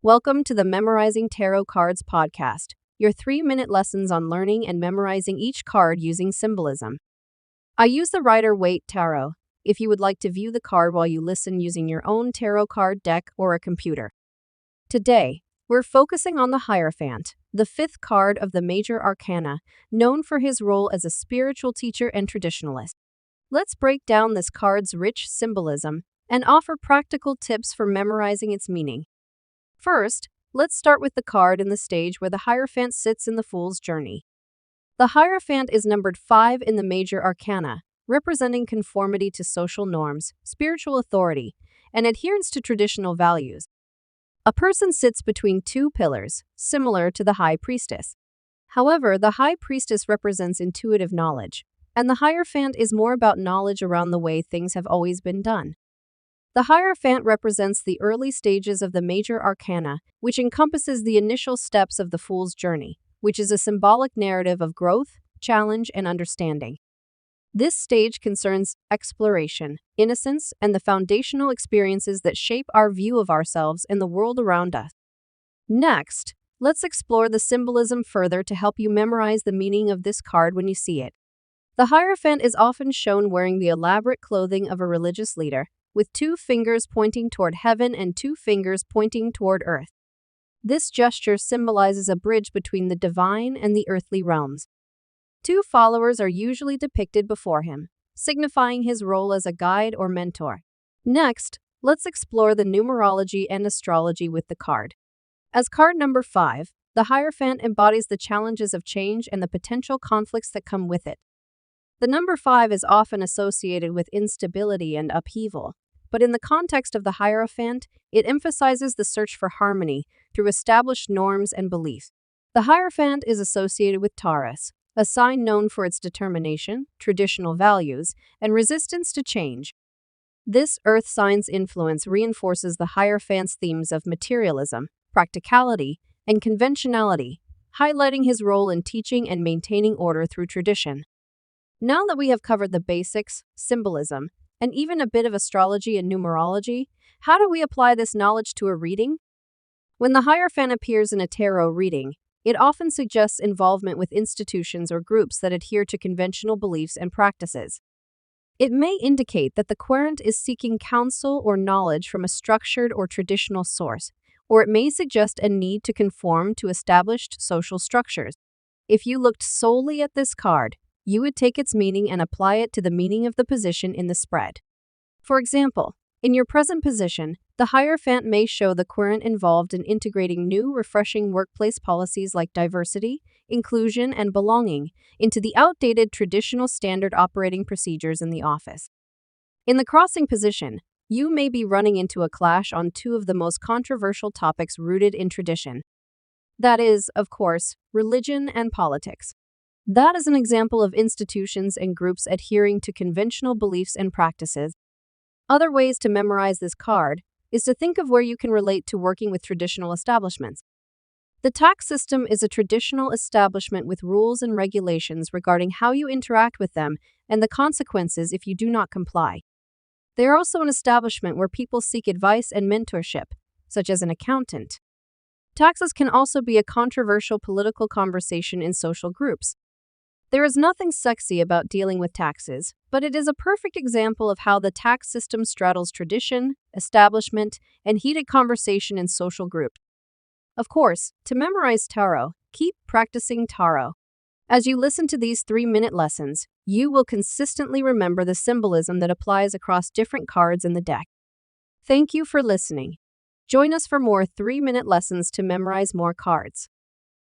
Welcome to the Memorizing Tarot Cards podcast, your 3-minute lessons on learning and memorizing each card using symbolism. I use the Rider Waite Tarot, if you would like to view the card while you listen using your own tarot card deck or a computer. Today, we're focusing on the Hierophant, the 5th card of the Major Arcana, known for his role as a spiritual teacher and traditionalist. Let's break down this card's rich symbolism and offer practical tips for memorizing its meaning. First, let's start with the card in the stage where the Hierophant sits in the Fool's Journey. The Hierophant is numbered 5 in the Major Arcana, representing conformity to social norms, spiritual authority, and adherence to traditional values. A person sits between two pillars, similar to the High Priestess. However, the High Priestess represents intuitive knowledge, and the Hierophant is more about knowledge around the way things have always been done. The Hierophant represents the early stages of the Major Arcana, which encompasses the initial steps of the Fool's Journey, which is a symbolic narrative of growth, challenge, and understanding. This stage concerns exploration, innocence, and the foundational experiences that shape our view of ourselves and the world around us. Next, let's explore the symbolism further to help you memorize the meaning of this card when you see it. The Hierophant is often shown wearing the elaborate clothing of a religious leader, with 2 fingers pointing toward heaven and 2 fingers pointing toward earth. This gesture symbolizes a bridge between the divine and the earthly realms. 2 followers are usually depicted before him, signifying his role as a guide or mentor. Next, let's explore the numerology and astrology with the card. As card number 5, the Hierophant embodies the challenges of change and the potential conflicts that come with it. The number 5 is often associated with instability and upheaval, but in the context of the Hierophant, it emphasizes the search for harmony through established norms and beliefs. The Hierophant is associated with Taurus, a sign known for its determination, traditional values, and resistance to change. This earth sign's influence reinforces the Hierophant's themes of materialism, practicality, and conventionality, highlighting his role in teaching and maintaining order through tradition. Now that we have covered the basics, symbolism, and even a bit of astrology and numerology, how do we apply this knowledge to a reading? When the Hierophant appears in a tarot reading, it often suggests involvement with institutions or groups that adhere to conventional beliefs and practices. It may indicate that the querent is seeking counsel or knowledge from a structured or traditional source, or it may suggest a need to conform to established social structures. If you looked solely at this card, you would take its meaning and apply it to the meaning of the position in the spread. For example, in your present position, the Hierophant may show the querent involved in integrating new, refreshing workplace policies like diversity, inclusion, and belonging into the outdated traditional standard operating procedures in the office. In the crossing position, you may be running into a clash on 2 of the most controversial topics rooted in tradition. That is, of course, religion and politics. That is an example of institutions and groups adhering to conventional beliefs and practices. Other ways to memorize this card is to think of where you can relate to working with traditional establishments. The tax system is a traditional establishment with rules and regulations regarding how you interact with them and the consequences if you do not comply. They are also an establishment where people seek advice and mentorship, such as an accountant. Taxes can also be a controversial political conversation in social groups. There is nothing sexy about dealing with taxes, but it is a perfect example of how the tax system straddles tradition, establishment, and heated conversation in social groups. Of course, to memorize tarot, keep practicing tarot. As you listen to these 3-minute lessons, you will consistently remember the symbolism that applies across different cards in the deck. Thank you for listening. Join us for more 3-minute lessons to memorize more cards.